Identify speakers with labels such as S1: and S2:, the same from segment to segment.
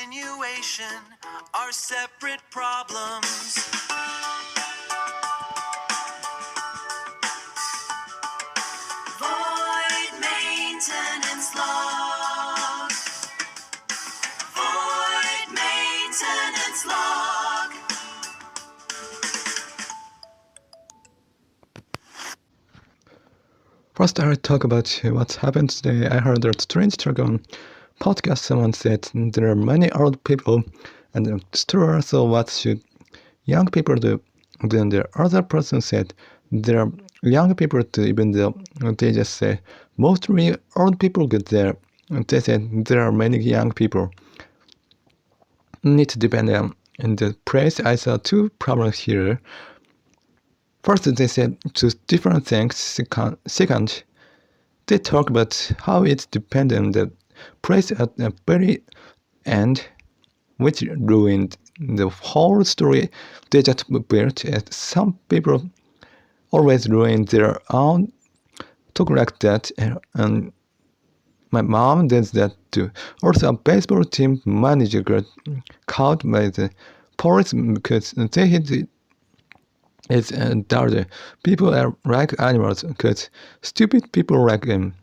S1: continuation are separate problems. Void maintenance log. Void maintenance log.
S2: First, I'll talk about what happened today. I heard a strange talk on podcast. Someone said there are many old people, and it's true. So what should young people do? Then the other person said there are young people too, even though they just say mostly old people get there. They said there are many young people. Need to depend on the place. I saw two problems here. First, they said two different things. Second, they talk about how it depends on the place at the very end, which ruined the whole story they just built. Some people always ruin their own talk like that, and my mom does that too. Also, a baseball team manager got caught by the police because they hit his daughter. People are like animals because stupid people like him.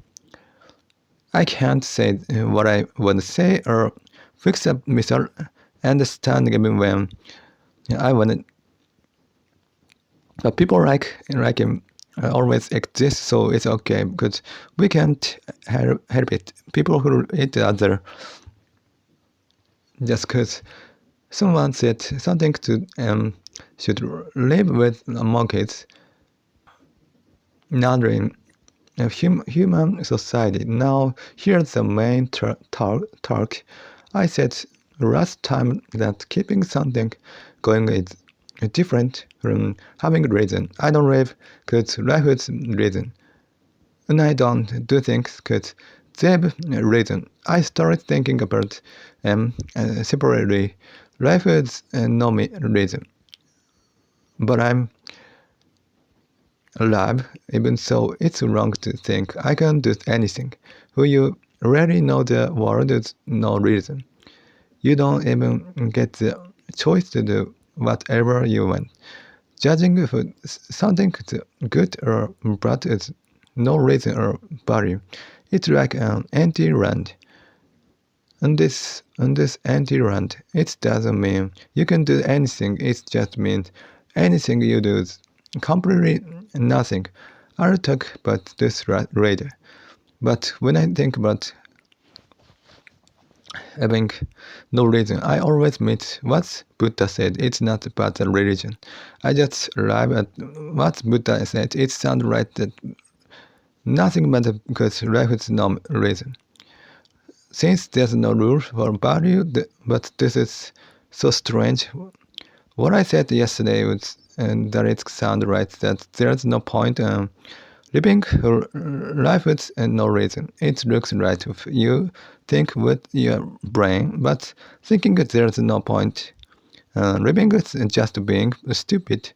S2: I can't say what I want to say or fix up misunderstanding even when I want it. But people like him always exist, so it's okay because we can't help it. People who hate the other just because someone said something to should live with monkeys, not in a human society. Now here's the main talk. I said last time that keeping something going is different from having reason. I don't live because life is reason, and I don't do things because they have reason. I started thinking about separately. Life is no reason, but I'm alive. Even so, it's wrong to think I can do anything. Who you already know the world is no reason. You don't even get the choice to do whatever you want. Judging if something is good or bad is no reason or value. It's like an empty land. And this empty land, it doesn't mean you can do anything. It just means anything you do is completely nothing. I'll talk about this later. But when I think about having no reason, I always meet what Buddha said. It's not about a religion. I just arrive at what Buddha said. It sounds right that nothing matters because life is no reason. Since there's no rule for value, but this is so strange. What I said yesterday was that it sounds right, that there's no point living life with no reason. It looks right if you think with your brain, but thinking that there's no point. Living is just being stupid,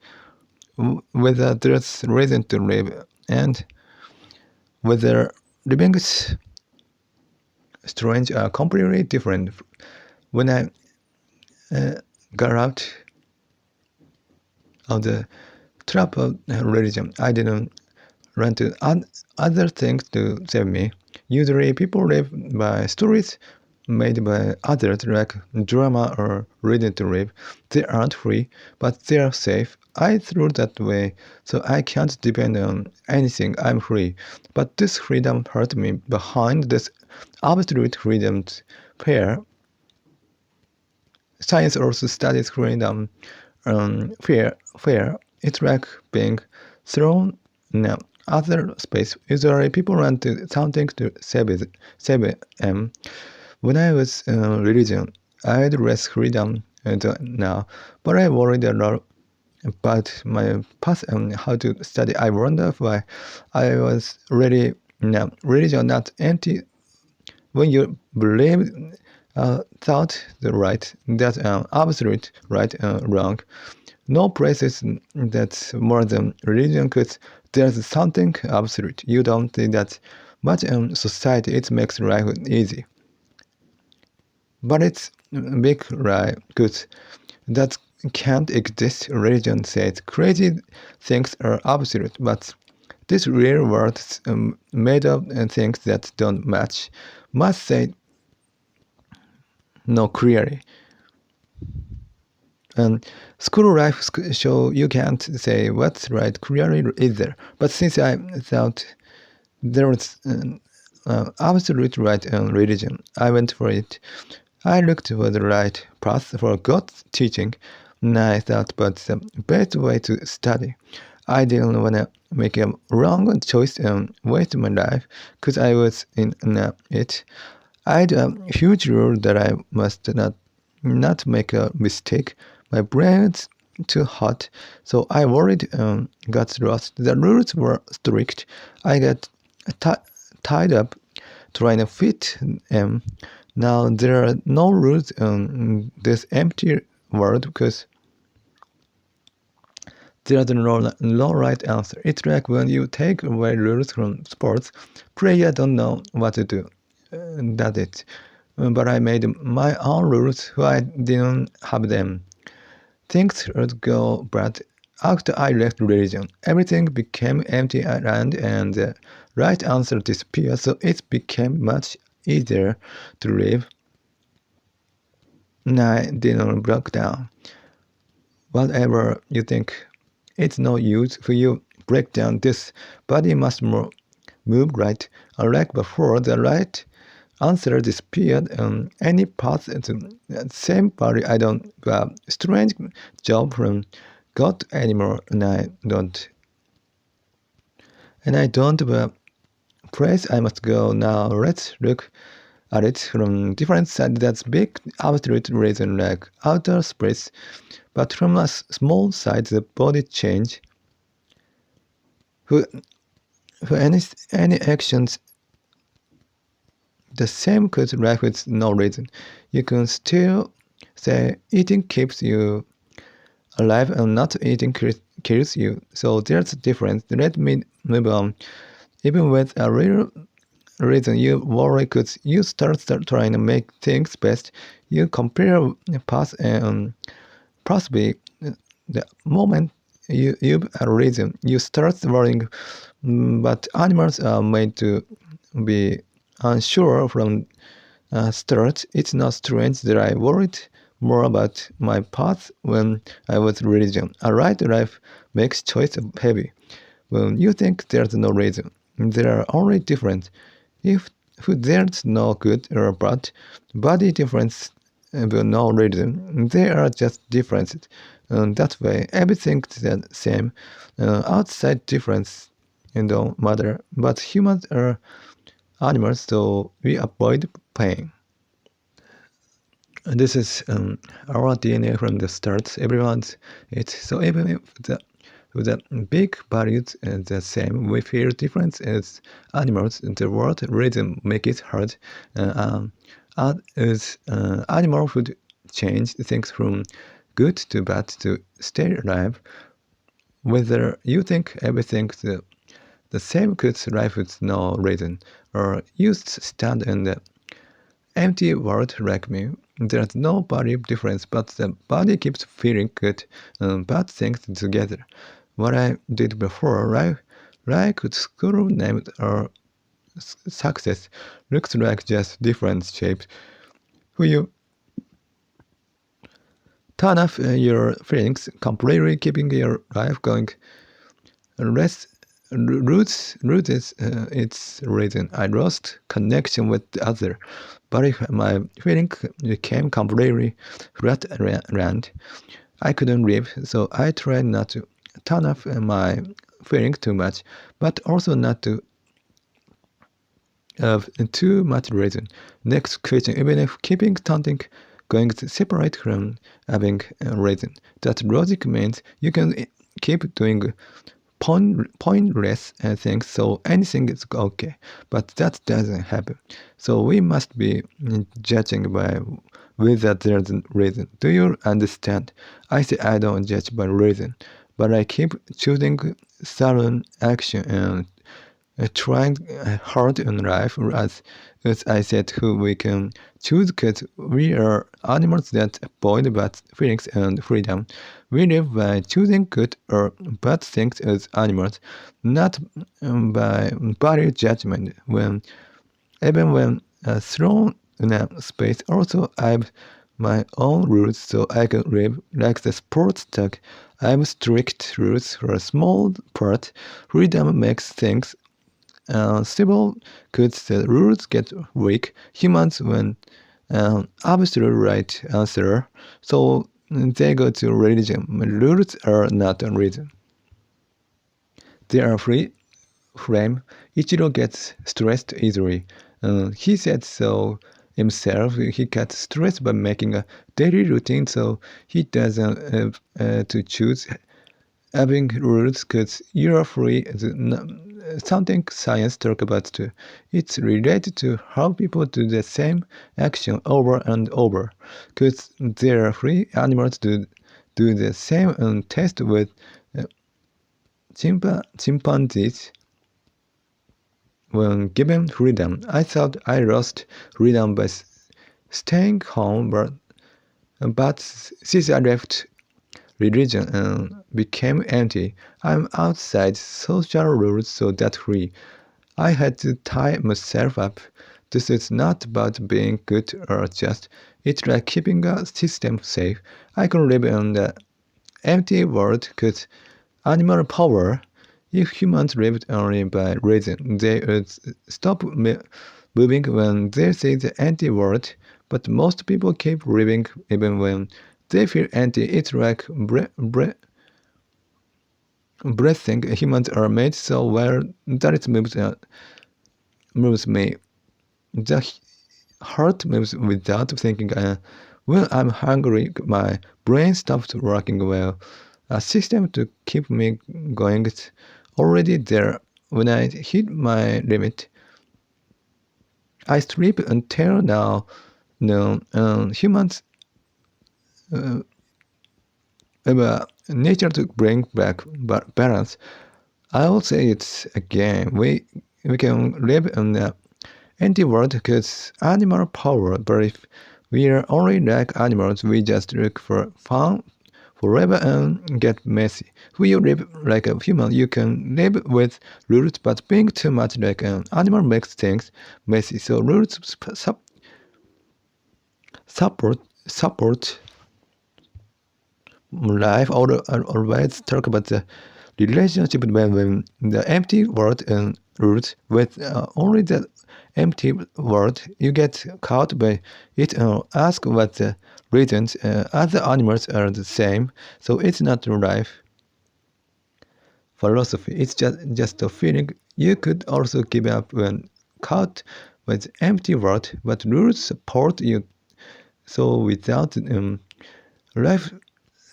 S2: whether there's reason to live, and whether living is strange are completely different. When I got out of the trap of religion, I didn't run to other things to save me. Usually people live by stories made by others, like drama or reading to live. They aren't free, but they are safe. I threw that way, so I can't depend on anything. I'm free. But this freedom hurt me. Behind this absolute freedom fear. Science also studies freedom. Fear. It's like being thrown in other space. Usually people run to something to save them. When I was religion, I had less freedom now, but I worried a lot about my path and how to study. I wonder why I was really religion not empty. When you believe thought the right, that's absolute right wrong. No place is that's more than religion because there's something absolute. You don't see that much in society. It makes life easy. But it's big lie, because that can't exist. Religion says crazy things are absolute, but this real world made of things that don't match must say no clearly. And school life show you can't say what's right clearly either. But since I thought there was absolute right religion, I went for it. I looked for the right path for God's teaching, and I thought about the best way to study. I didn't want to make a wrong choice and waste my life, because I was in it. I had a huge rule that I must not make a mistake. My brain's too hot, so I worried got lost. The rules were strict. I got tied up trying to fit them. Now there are no rules in this empty world, because there's no right answer. It's like when you take away rules from sports, players don't know what to do. That's it. But I made my own rules, so I didn't have them. Things would go bad after I left religion. Everything became empty land, and the right answer disappeared, so it became much easier to live. And I didn't break down. Whatever you think, it's no use for you break down. This body must move right. Unlike before, the right answer disappeared on any path to the same body. I don't strange job from God anymore, and I don't place I must go now. Let's look at it from different sides. That's big absolute reason like outer space, but from a small side the body change. For any actions the same could life with no reason. You can still say eating keeps you alive and not eating kills you. So there's a difference. Let me move on. Even with a real reason you worry, because you start trying to make things best. You compare past and possibly the moment you have a reason, you start worrying. But animals are made to be unsure from start. It's not strange that I worried more about my path when I was religion. A right life makes choice heavy. When you think there's no reason, there are only difference. If there's no good or bad, body difference with no reason, they are just differences. That way, everything's the same. Outside difference don't matter, but humans are animals, so we avoid pain. This is our DNA from the start. Everyone's it. So even if the big values are the same, we feel different as animals. The word rhythm make it hard. As animal would change things from good to bad to stay alive. Whether you think everything's the same could life with no reason, or you stand in the empty world like me. There's no body difference, but the body keeps feeling good and bad things together. What I did before, like school named or success, looks like just different shapes. When you turn off your feelings completely, keeping your life going, roots its reason. I lost connection with the other, but if my feeling became completely flatland, I couldn't live. So I tried not to turn off my feeling too much, but also not to have too much reason. Next question: even if keeping something going to separate from having a reason, that logic means you can keep doing pointless things, so anything is okay, but that doesn't happen. So we must be judging by whether there's a reason. Do you understand? I say I don't judge by reason, but I keep choosing certain action and trying hard in life, as I said, who we can choose because we are animals that avoid bad feelings and freedom. We live by choosing good or bad things as animals, not by value judgment. Even when thrown in a space, also I've my own rules so I can live like the sports dog. I have strict rules for a small part. Freedom makes things civil could the rules get weak. Humans when absolute right answer, so they go to religion. Rules are not a reason. They are free frame. Ichiro gets stressed easily. He said so himself. He gets stressed by making a daily routine, so he doesn't have to choose having rules because you're free. Something science talk about too. It's related to how people do the same action over and over. Because they're free, animals do the same test with chimpanzees when given freedom. I thought I lost freedom by staying home, but since I left religion and became empty, I'm outside social rules so that free. I had to tie myself up. This is not about being good or just. It's like keeping a system safe. I can live in the empty world because animal power. If humans lived only by reason, they would stop moving when they see the empty world. But most people keep living even when they feel empty. It's like breathing. Humans are made so well that it moves me. The heart moves without thinking. When I'm hungry, my brain stops working well. A system to keep me going is already there. When I hit my limit, I sleep until now. No, humans have a nature to bring back balance. I will say it again. We can live in an empty world because animal power. But if we are only like animals, we just look for fun forever and get messy. When you live like a human, you can live with rules, but being too much like an animal makes things messy. So rules support life. Always talk about the relationship between the empty world and rules. With only the empty world, you get caught by it and ask what the reasons. Other animals are the same, so it's not life philosophy. It's just a feeling. You could also give up when caught with empty world, but rules support you. So without life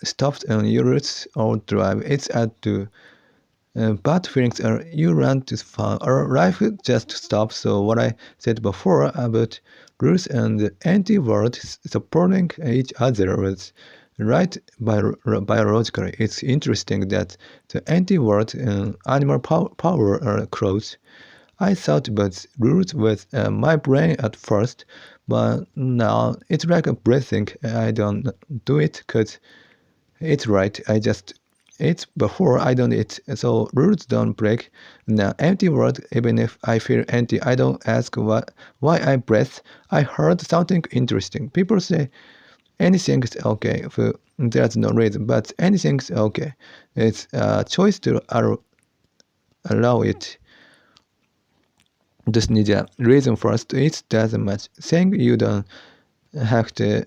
S2: stops and your roots or drive, it's at to bad feelings are you run to fun or life just stops. So what I said before about roots and the anti-world supporting each other was right biologically. It's interesting that the anti-world and animal power are close. I thought about roots with my brain at first, but now it's like a breathing. I don't do it because it's right. It's before I don't eat. So rules don't break. Now empty world, even if I feel empty, I don't ask why I breathe. I heard something interesting. People say anything is okay. There's no reason, but anything's okay. It's a choice to allow it. Just need a reason for us to eat doesn't much. Saying you don't have to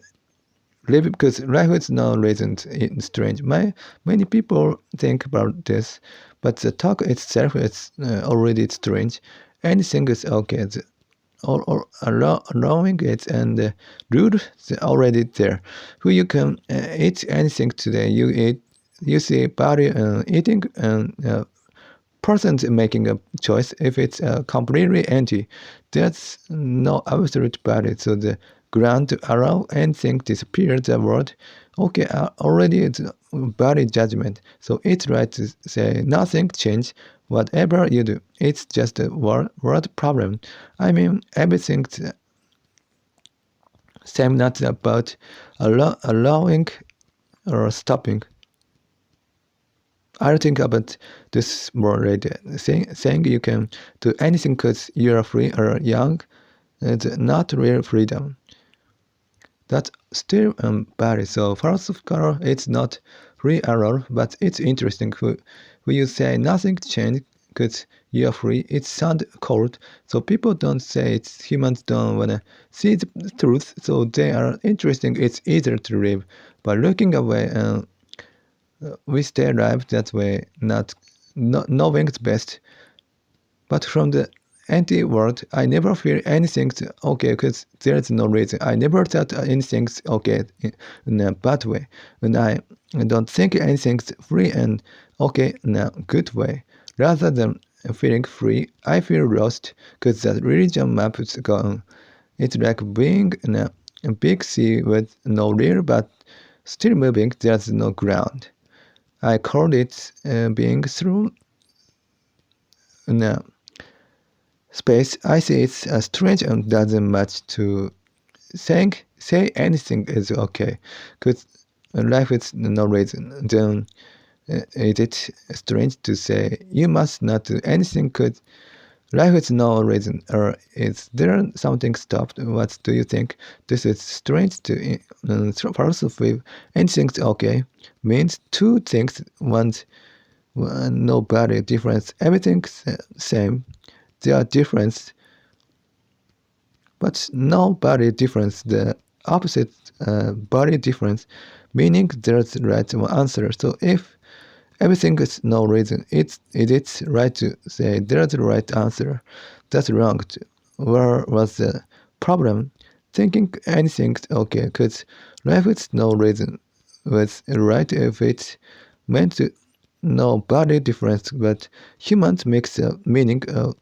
S2: live because life is no reason it's strange. Many people think about this, but the talk itself is already strange. Anything is okay. Or allowing it and the rule is already there. Who you can eat anything today. You see body eating and person making a choice. If it's completely empty, that's no absolute body. So the ground to allow anything disappear. The word okay already is body judgment. So it's right to say nothing change whatever you do. It's just a word problem. I mean everything's same, not about allowing or stopping. I think about this more later. Saying you can do anything because you're free or young is not real freedom. That's still bad. So philosophical, it's not free error, but it's interesting. When you say nothing changed because you're free, it sounds cold. So people don't say it. Humans don't wanna see the truth. So they are interesting. It's easier to live by looking away. We stay alive that way, not knowing the best. But from the empty world, I never feel anything's okay because there's no reason. I never thought anything's okay in a bad way. And I don't think anything's free and okay in a good way. Rather than feeling free, I feel lost because the religion map is gone. It's like being in a big sea with no real but still moving. There's no ground. I call it being through in a space. I see it's strange and doesn't match to say anything is okay, because life is no reason. Then is it strange to say you must not do anything because life is no reason, or is there something stopped? What do you think? This is strange to philosophy. Anything's okay means two things. One, nobody difference. Everything's same. There are difference, but no body difference. The opposite body difference, meaning there's right answer. So if everything is no reason, it's right to say there's the right answer. That's wrong. Where was the problem? Thinking anything's okay, because life is no reason was right if it's meant to no body difference, but humans makes a meaning of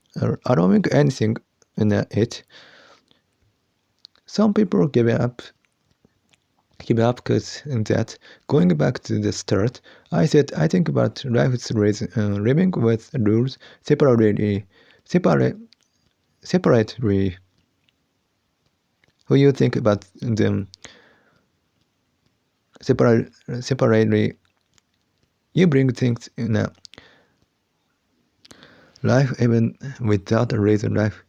S2: allowing anything in it. Some people give up because that. Going back to the start, I said I think about life's reason, living with rules separately. Who you think about them separately? You bring things in a life even without a reason. Life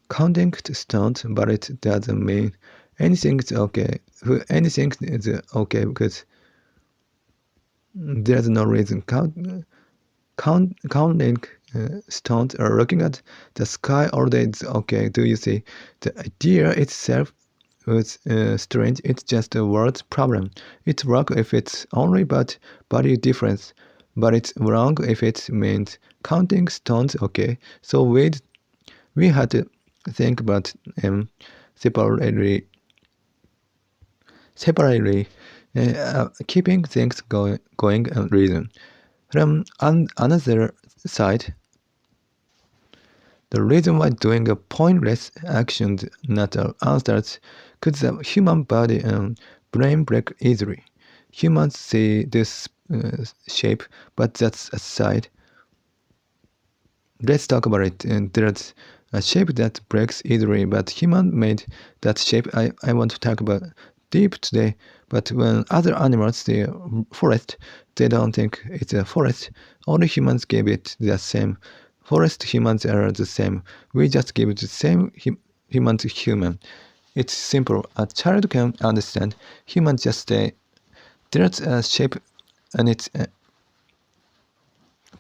S2: counting stones, but it doesn't mean anything's okay. Anything is okay because there's no reason. Counting stones or looking at the sky all day is okay. Do you see? The idea itself is strange. It's just a word problem. It's wrong if it's only about body difference, but it's wrong if it means counting stones. Okay, so we had to think about separately, keeping things going and reason. From another side, the reason why doing a pointless action not answers, because the human body and brain break easily. Humans see this shape, but that's aside. Let's talk about it. And there's a shape that breaks easily, but human made that shape. I want to talk about deep today. But when other animals see a forest, they don't think it's a forest. Only humans gave it the same. Forest humans are the same. We just give the same human to human. It's simple. A child can understand. Humans just say there's a shape and it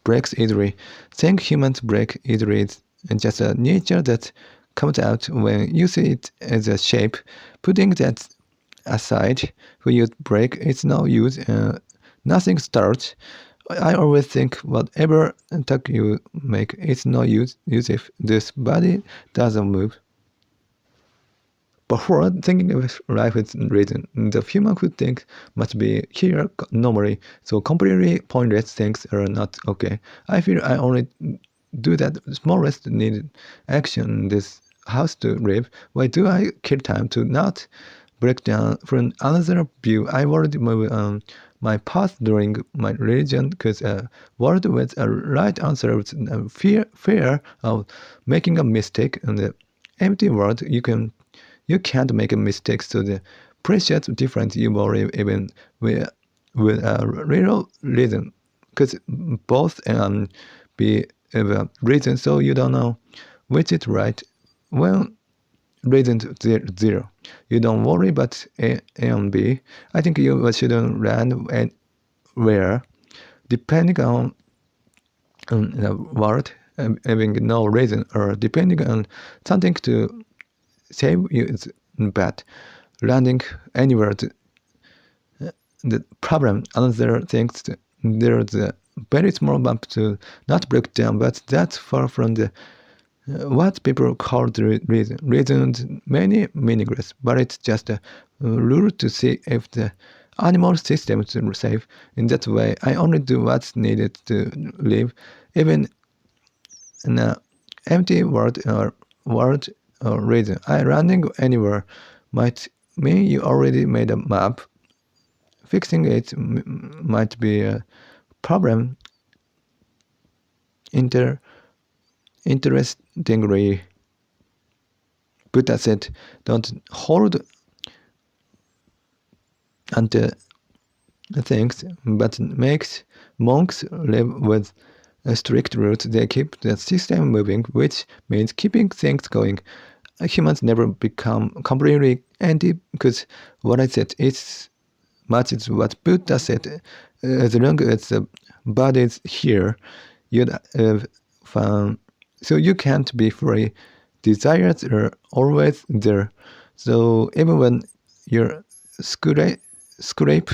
S2: breaks easily. Saying humans break easily is just a nature that comes out when you see it as a shape. Putting that aside, when you break, it's no use. Nothing starts. I always think whatever talk you make, it's no use if this body doesn't move. Before thinking of life with reason, the human who thinks must be here normally, so completely pointless things are not okay. I feel I only do that smallest needed action. This house to live. Why do I kill time to not break down from another view? I already move on my path during my religion because a word with a right answer with a fear of making a mistake. And the empty word, you can't make a mistake. So the precious difference you worry even with a real reason, because both be a reason, so you don't know which is right. Well, reason zero. You don't worry, but A and B. I think you shouldn't land anywhere, depending on the word having no reason, or depending on something to save you is bad. Landing anywhere, the problem, another things, there's a very small bump to not break down, but that's far from the what people call the reason. Reasons many meaningless, but it's just a rule to see if the animal system is safe. In that way, I only do what's needed to live, even in an empty word or reason. I running anywhere might mean you already made a map. Fixing it might be a problem. Interestingly, Buddha said, don't hold onto things, but makes monks live with strict rules. They keep the system moving, which means keeping things going. Humans never become completely empty, because what I said is much is what Buddha said. As long as the body is here, you'd have fun. So you can't be free. Desires are always there. So even when you scrape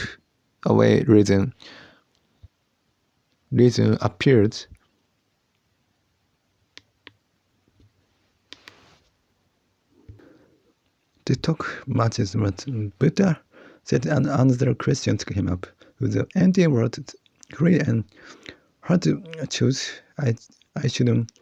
S2: away reason appears. The talk matches what Buddha said, and another Christian came up with the anti-word free and hard to choose. I shouldn't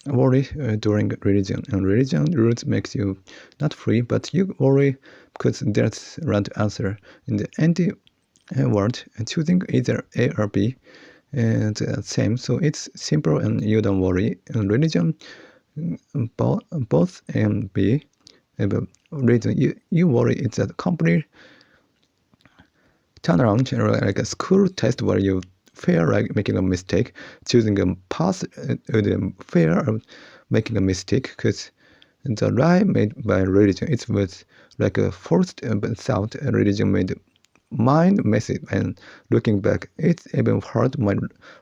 S2: worry during religion. And religion rules makes you not free, but you worry because there's right answer. In the anti-word, choosing either A or B and same. So it's simple and you don't worry. In religion, both A and B have a reason. You worry. It's a complete turnaround, like a school test where you fear like making a mistake, choosing a path the fear of making a mistake, because the lie made by religion, it was like a forced thought. Religion made mind messy, and looking back, it's even hard my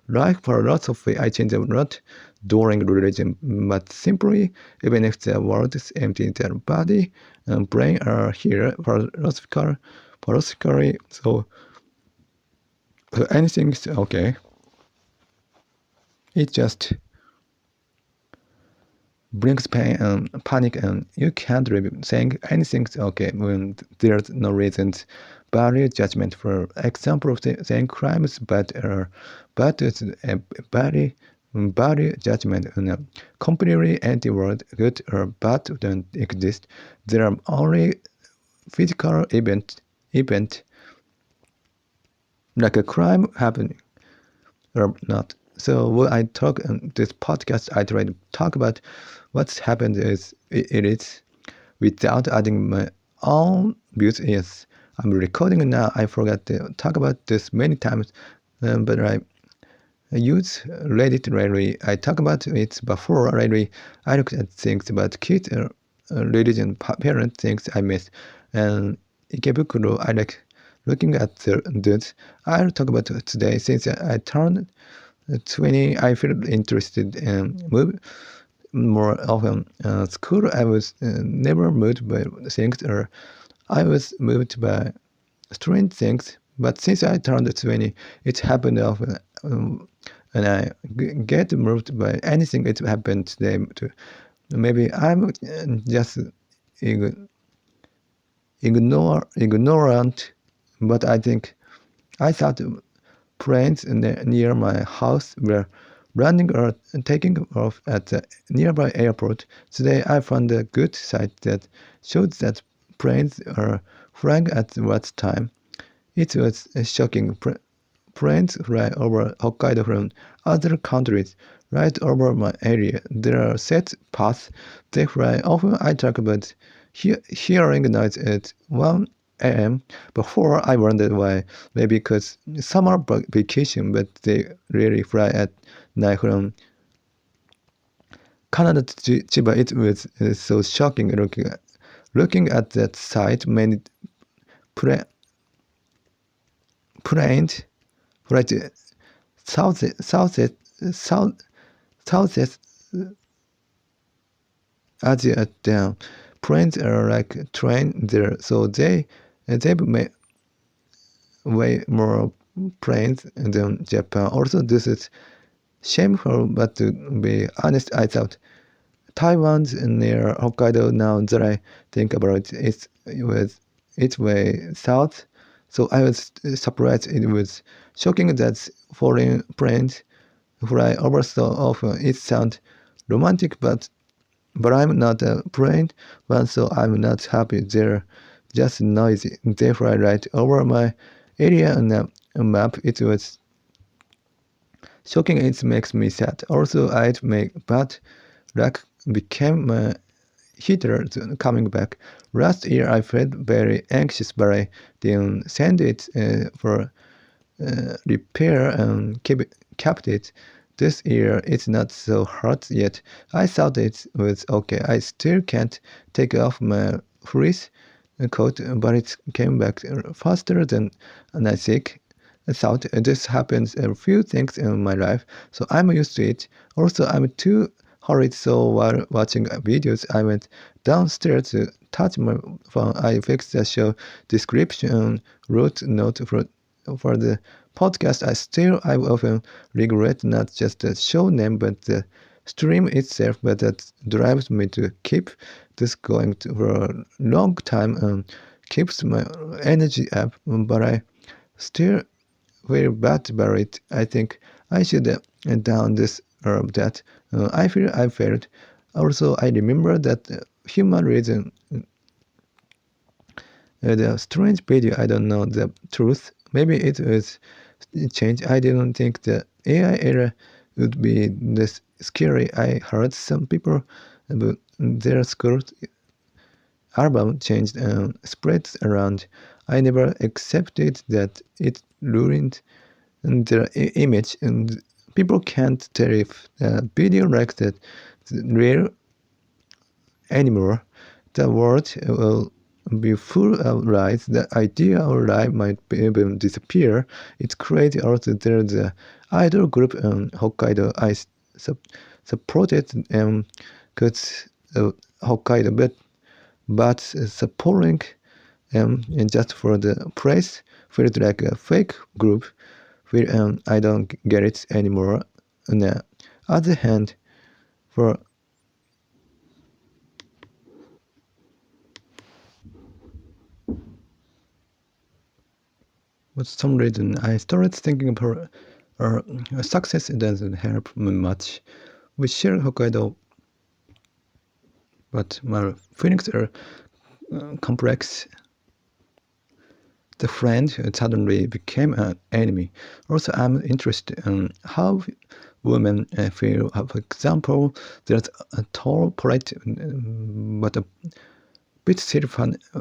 S2: life philosophy. I changed a lot during religion, but simply, even if the world is empty, their body and brain are here philosophically. So anything's okay. It just brings pain and panic, and you can't really saying anything's okay when there's no reasons. Barrier judgment, for example, saying crime is bad, or bad is a barrier judgment in a completely anti-word. Good or bad don't exist. There are only physical event like a crime happening or not. So when I talk in this podcast, I try to talk about what's happened is it is without adding my own views. Yes, I'm recording now. I forgot to talk about this many times, but I use Reddit lately. I talk about it before lately. I look at things about kids, religion, parent things I miss, and Ikebukuro. I like looking at this. I'll talk about it today since I turned 20. I feel interested in move more often. School, I was never moved by things, or I was moved by strange things. But since I turned 20, it happened often, and I get moved by anything. It happened today. Maybe I'm just ignorant, but I thought planes near my house were landing or taking off at the nearby airport. Today I found a good site that showed that planes are flying at what time. It was shocking. Planes fly over Hokkaido from other countries, right over my area. There are set paths they fly. Often I talk about hearing noise at 1 a.m. Before I wondered why. Maybe because summer vacation, but they really fly at night from Canada to Chiba. It was so shocking looking at that site. Many planes fly to Southeast Asia down. Planes are like train there, so they may way more planes than Japan. Also, this is shameful, but to be honest, I thought Taiwan's near Hokkaido. Now that I think about it, it was its way south. So I was surprised. It was shocking that foreign planes fly over so often. It sounds romantic, but I'm not a plane one, so I'm not happy. They're just noisy. They fly right over my area on a map. It was shocking. It makes me sad. Also, I'd make bad luck became my heater coming back. Last year, I felt very anxious, but I didn't send it for repair and kept it. This year, it's not so hot yet. I thought it was okay. I still can't take off my fleece coat, but it came back faster than I think. I thought this happens a few things in my life, so I'm used to it. Also, I'm too hurried, so while watching videos, I went downstairs to touch my phone. I fixed the show description and wrote note for the podcast. I often regret not just the show name but the stream itself, but that drives me to keep this going for a long time and keeps my energy up. But I still feel bad about it. I think I should have done this or that. I feel I failed. Also, I remember that human reason. The strange video. I don't know the truth. Maybe it was change. I didn't think the AI era would be this scary. I heard some people about their school album changed and spread around. I never accepted that it ruined their image, and people can't tell if a video like that is real anymore. The world will be full of lies. The idea of lie might even disappear. It's crazy. Also, there's an idol group in Hokkaido. I supported because Hokkaido, but supporting just for the praise feels like a fake group. I don't get it anymore. On the other hand, for some reason, I started thinking about success doesn't help me much. We share Hokkaido, but my feelings are complex. The friend suddenly became an enemy. Also, I'm interested in how women feel. For example, there's a tall, polite, but a bit silly,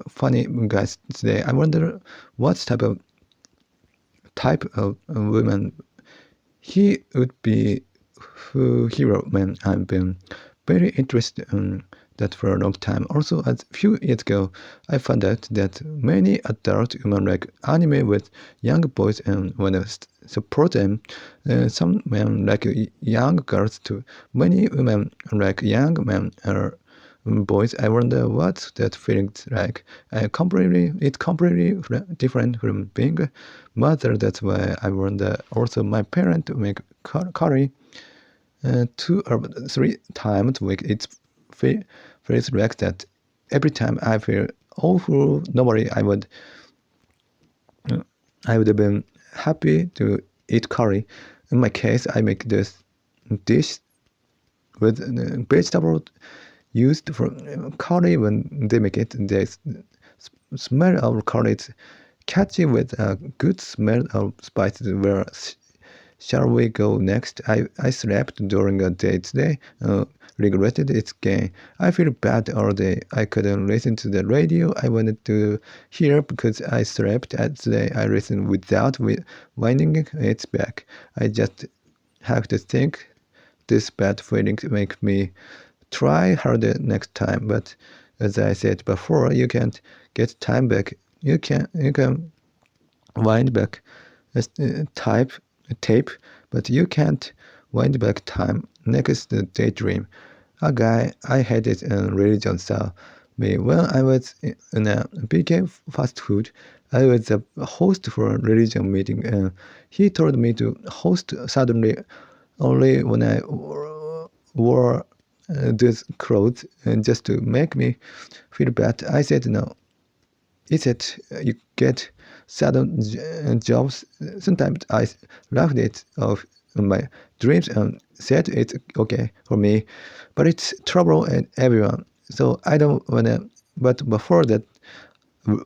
S2: funny guys today. I wonder what type of woman he would be hero man. I've been very interested in that for a long time. Also, a few years ago, I found out that many adult women like anime with young boys and want to support them. Some men like young girls too. Many women like young men or boys. I wonder what that feeling's like. It's completely different from being a mother. That's why I wonder. Also, my parents make curry 2 or 3 times a week. It feels like that every time I feel awful. Normally, I would have been happy to eat curry. In my case, I make this dish with vegetable used for curry. When they make it, the smell of curry is catchy with a good smell of spices. Where shall we go next? I slept during a day today. Regretted its gain. I feel bad all day. I couldn't listen to the radio I wanted to hear because I slept. Today I listened without winding it back. I just have to think this bad feeling make me try harder next time. But as I said before, you can't get time back. You can wind back tape, but you can't wind back time. Next, the daydream. A guy I hated in religion saw me when I was in a big fast food. I was a host for a religion meeting, and he told me to host suddenly only when I wore these clothes, and just to make me feel bad. I said no. He said you get sudden jobs. Sometimes I laughed it off in my dreams and said it's okay for me, but it's trouble and everyone. So I don't wanna. But before that,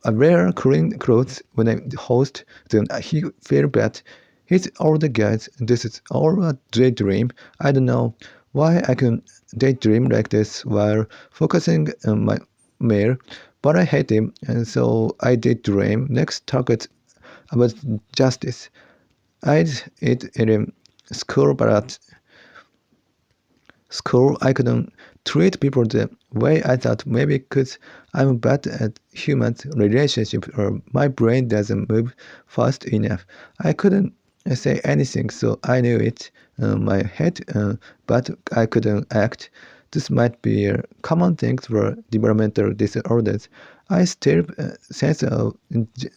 S2: I wear clean clothes when I host. Then he feel bad. He's all the guys. This is all a daydream. I don't know why I can daydream like this while focusing on my mail, but I hate him, and so I daydream. Next target about justice. I'd it in school, but at school I couldn't treat people the way I thought. Maybe because I'm bad at human relationships or my brain doesn't move fast enough. I couldn't say anything, so I knew it in my head, but I couldn't act. This might be a common thing for developmental disorders. I still sense of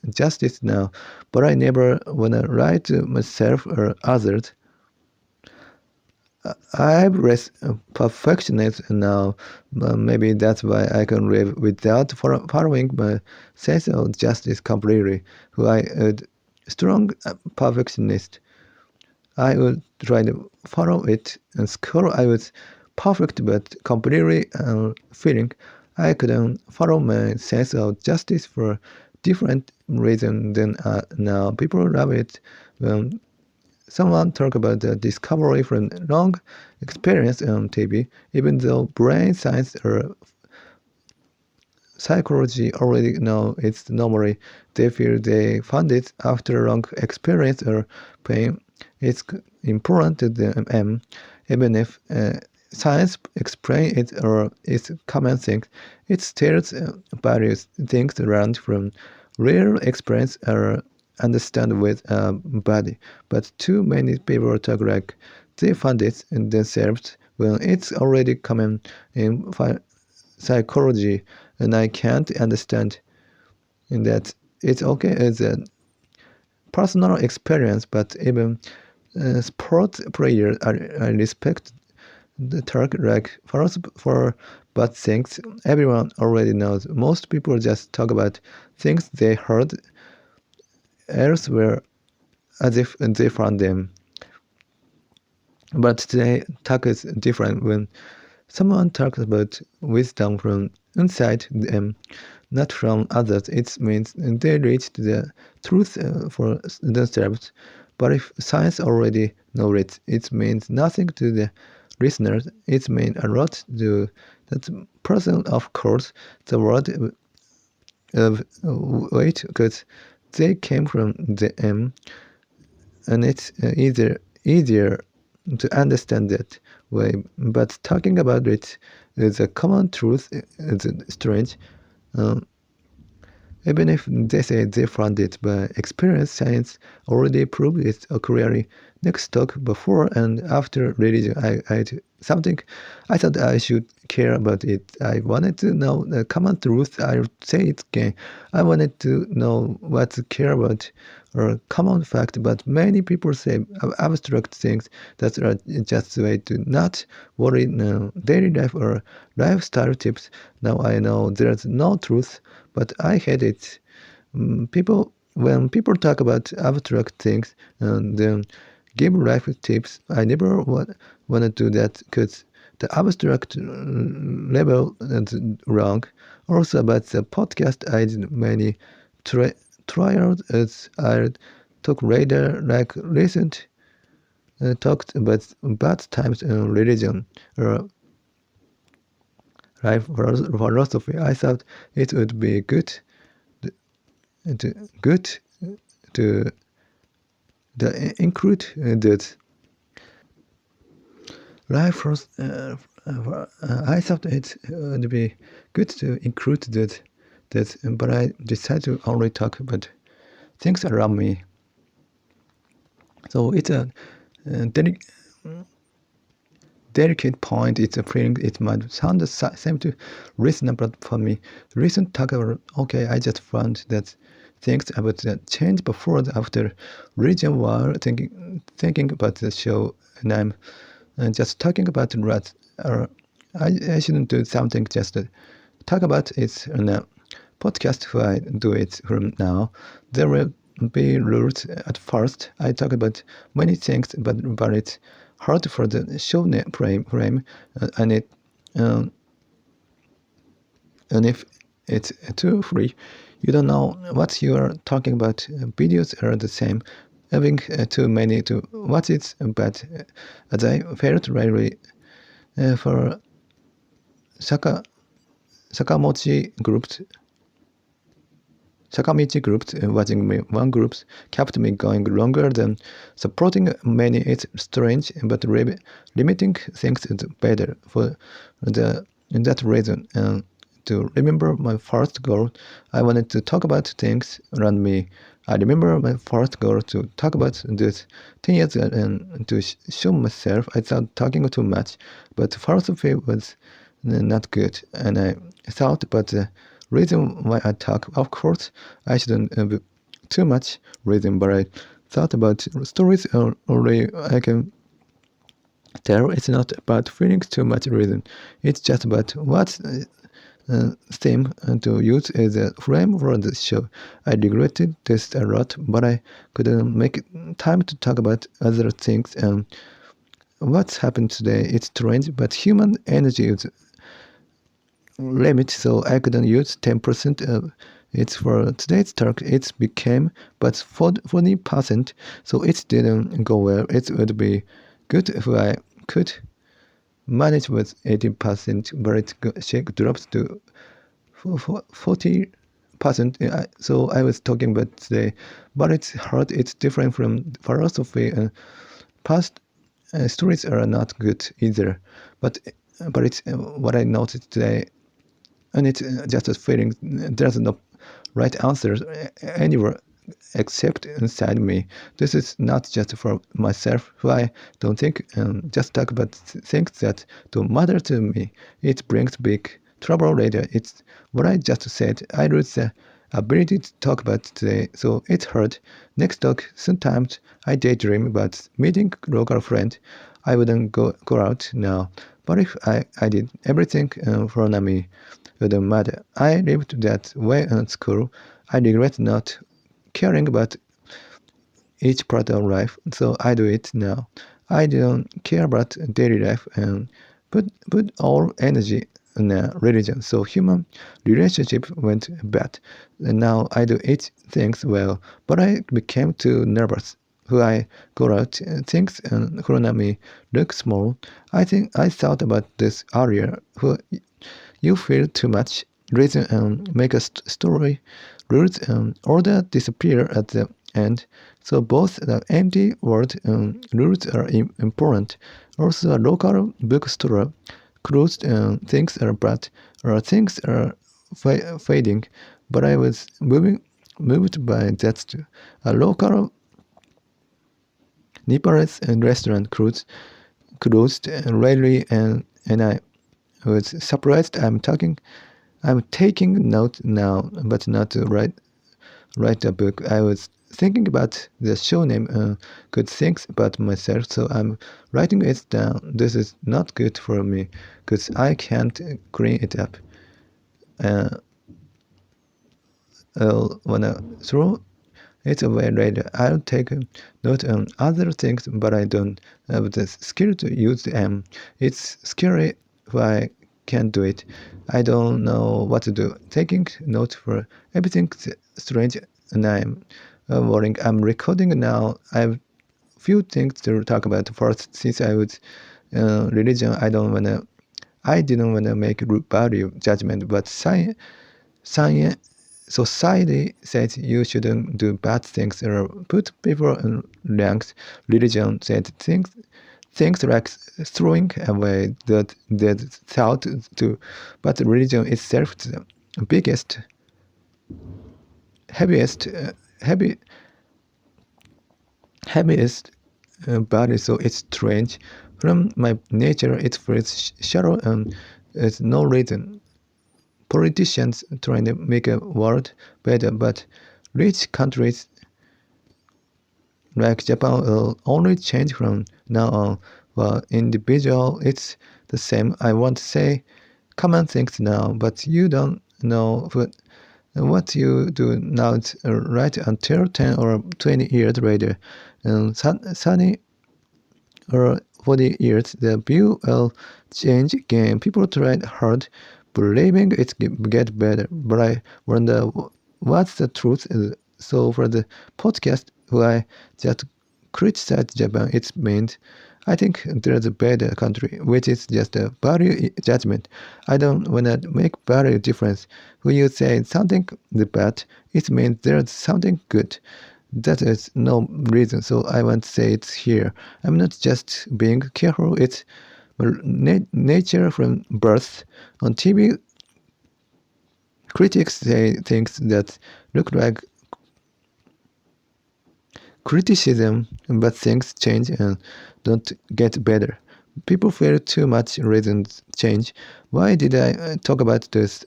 S2: justice now, but I never want to lie to myself or others. I'm less perfectionist now. Maybe that's why I can live without following my sense of justice completely. Who I would strong perfectionist. I would try to follow it. In school, I was perfect, but completely feeling I couldn't follow my sense of justice for different reasons than now. People love it when someone talk about the discovery from long experience on TV, even though brain science or psychology already know it's normally they feel they found it after long experience or pain. It's important to them, even if science explain it or it's common thing. It still various things learned from real experience or understand with a body. But too many people talk like they found it in themselves when it's already common in psychology, and I can't understand in that it's okay as a personal experience, but even sports players I respect the talk like for bad things everyone already knows. Most people just talk about things they heard elsewhere as if they found them. But today talk is different. When someone talks about wisdom from inside them, not from others, it means they reached the truth for themselves. But if science already knows it, it means nothing to the listeners. It means a lot to that person. Of course, the word of weight because they came from them, and it's easier to understand that way. But talking about it is a common truth. It's strange. Um, Even if they say they found it by experience, science already proved it clearly. Next talk before and after religion, I had something I thought I should care about it. I wanted to know the common truth. I say it again. I wanted to know what to care about or common fact, but many people say abstract things that are just a way to not worry in daily life or lifestyle tips. Now I know there's no truth, but I hate it. When people talk about abstract things and then give life tips. I never want to do that because the abstract level is wrong. Also about the podcast, I did many trials as I talk later, like recent talked about bad times in religion or life philosophy. I thought it would be good to include that life. I thought it would be good to include that, but I decided to only talk about things around me. So it's a delicate point. It's a feeling. It might sound the same to reasonable for me. Recent talk about I just found that things about the change before and after religion while thinking about the show, and I'm just talking about that. Or I shouldn't do something just to talk about it on a podcast. If I do it from now, there will be rules at first. I talk about many things, but it's hard for the show frame, and it and if it's too free, you don't know what you are talking about. Videos are the same. Having too many to watch it, but as I felt rarely for Sakamichi groups, watching me one group kept me going longer than supporting many. It's strange, but limiting things is better for that reason. And to remember my first goal, I wanted to talk about things around me. I remember my first goal to talk about this 10 years ago and to show myself. I thought talking too much, but philosophy was not good, and I thought about the reason why I talk. Of course, I shouldn't be too much reason, but I thought about stories only I can tell. It's not about feeling too much reason. It's just about what theme to use as a frame for the show. I regretted this a lot, but I couldn't make time to talk about other things. And what's happened today, it's strange, but human energy is limit, so I couldn't use 10% of it for today's talk. It became but 40%, so it didn't go well. It would be good if I could manage with 80%, but it dropped to 40%. So I was talking about today, but it's hard. It's different from philosophy. Past stories are not good either, but it's what I noticed today. And it's just a feeling. There's no right answer anywhere except inside me. This is not just for myself, who I don't think, just talk about things that don't matter to me. It brings big trouble later. It's what I just said. I lose the ability to talk about today, so it's hard. Next talk, sometimes I daydream about meeting local friend. I wouldn't go out now, but if I did everything for me, wouldn't matter. I lived that way in school. I regret not caring about each part of life, so I do it now. I don't care about daily life and put all energy in religion. So human relationship went bad. And now I do each things well, but I became too nervous. Who I go out things and me look small. I think I thought about this earlier. Who you feel too much reason and make a story rules and order disappear at the end. So both the empty word and rules are important. Also, a local bookstore closed and things are bad or things are fading. But I was moved by that too. A local Nepalese restaurant closed rarely, and I was surprised. I'm taking note now, but not to write a book. I was thinking about the show name, good things about myself, so I'm writing it down. This is not good for me, because I can't clean it up. Wanna throw It's a way later. I'll take note on other things, but I don't have the skill to use them. It's scary if I can't do it. I don't know what to do. Taking note for everything's strange, and I'm worrying. I'm recording now. I've few things to talk about. First, since I was religion, I didn't wanna make value judgment, but science, society says you shouldn't do bad things or put people in ranks. Religion said things like throwing away that thought to, but religion itself is the biggest, heaviest, heaviest body. So it's strange. From my nature, it feels shallow and there's no reason. Politicians trying to make a world better, but rich countries like Japan will only change from now on. While individual, it's the same. I want to say common things now, but you don't know what you do now is right until 10 or 20 years later. And 30 or 40 years, the view will change again. People tried hard, believing it get better, but I wonder what's the truth is. So for the podcast, why just criticize Japan, it means I think there's a better country, which is just a value judgment. I don't wanna make value difference. When you say something is bad, it means there's something good. That is no reason, so I want to say it's here. I'm not just being careful, it's nature from birth. On TV, critics say things that look like criticism, but things change and don't get better. People feel too much reasons change. Why did I talk about this?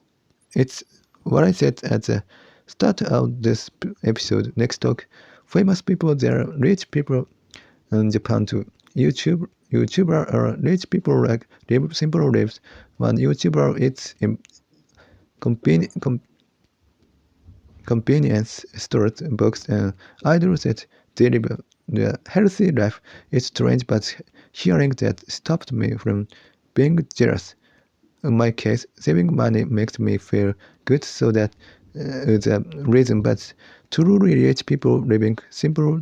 S2: It's what I said at the start of this episode. Next talk, famous people, they're rich people in Japan too. YouTuber are rich people like live simple lives. One YouTuber it's convenience stores, books, and idols that deliver the healthy life. It's strange, but hearing that stopped me from being jealous. In my case, saving money makes me feel good, so that is a reason. But truly rich people living simple,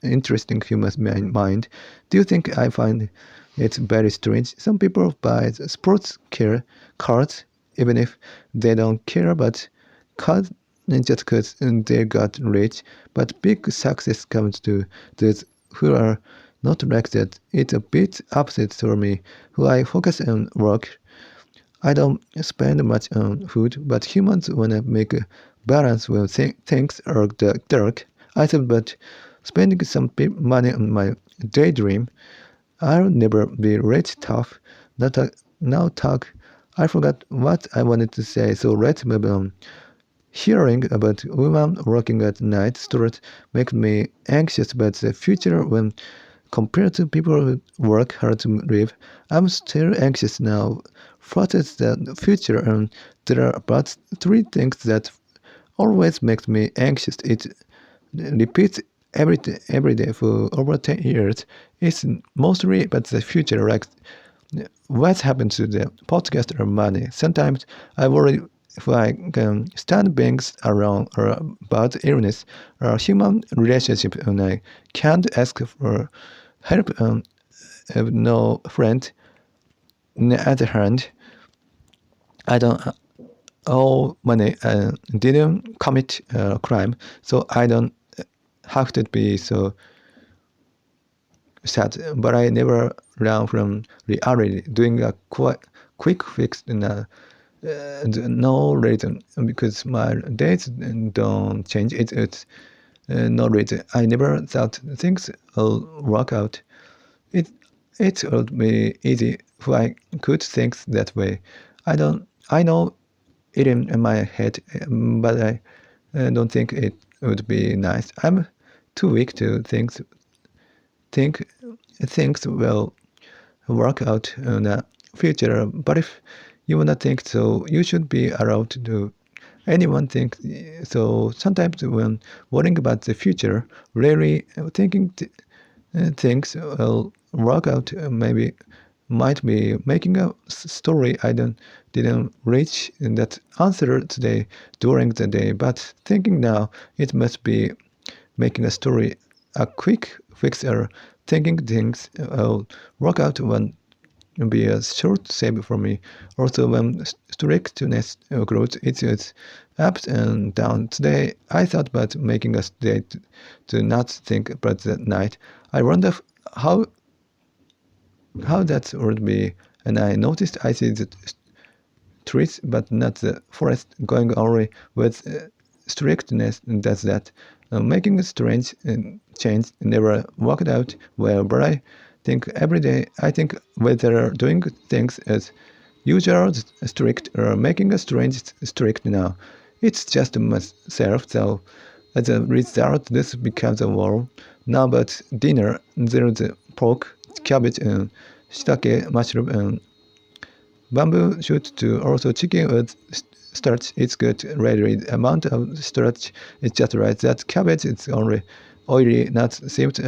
S2: interesting human mind. Do you think I find it very strange? Some people buy sports car cars even if they don't care about cars just because they got rich. But big success comes to those who are not like that. It's a bit opposite for me, who I focus on work. I don't spend much on food, but humans wanna make a balance when things are dark. I thought about spending some money on my daydream. I'll never be rich tough. Now talk. I forgot what I wanted to say, so let's move on. Hearing about women working at night stores makes me anxious about the future when compared to people who work hard to live. I'm still anxious now. What is the future? And there are about three things that always makes me anxious. It repeats every day for over 10 years. It's mostly about the future, like what happened to the podcast or money. Sometimes I worry if I can stand being around or about illness or human relationship and I can't ask for help and have no friend. On the other hand, I don't owe money and didn't commit a crime, so I don't have to be so sad. But I never run from reality. Doing a quick fix in no reason because my dates don't change. It's no reason. I never thought things will work out. It it would be easy if I could think that way. I know it in my head, but I don't think it would be nice. I'm too weak to think things will work out in the future. But if you wanna think so, you should be allowed to do. anyone think so. Sometimes when worrying about the future, really thinking things will work out, maybe might be making a story I didn't reach that answer today during the day, but thinking now it must be making a story a quick fix or thinking things will work out when be a short save for me. Also, when strictness grows, it's ups and downs. Today, I thought about making a state to not think about the night. I wonder how that would be, and I noticed I see the trees but not the forest going only with strictness does that. Making a strange change never worked out well, but I think every day I think whether doing things as usual strict or making a strange strict now. It's just myself, so as a result this becomes a war. Now but dinner there's pork, cabbage and shiitake, mushroom and bamboo shoot to also chicken with starch. It's good. Really, the amount of starch is just right. That cabbage is only oily, not sweet.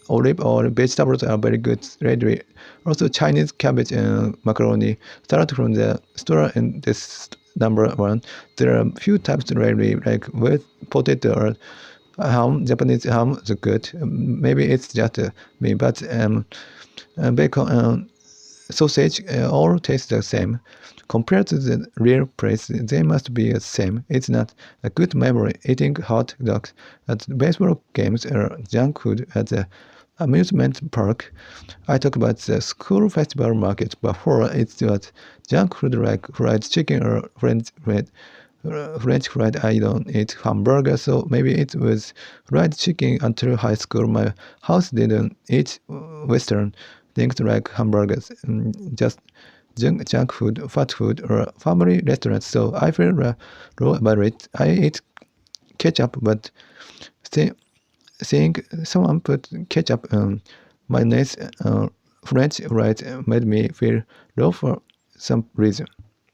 S2: Olive or vegetables are very good. Really, also Chinese cabbage and macaroni start from the store in this number one. There are few types really like with potato or ham. Japanese ham is good. Maybe it's just me, but bacon and sausage all taste the same. Compared to the real place, they must be the same. It's not a good memory eating hot dogs at baseball games or junk food at the amusement park. I talk about the school festival market before. It's what junk food like fried chicken or French fried. I don't eat hamburger, so maybe it was fried chicken until high school. My house didn't eat Western things like hamburgers, just junk food, fast food, or family restaurants. So I feel low about it. I eat ketchup, but seeing someone put ketchup on mayonnaise, French fries made me feel low for some reason.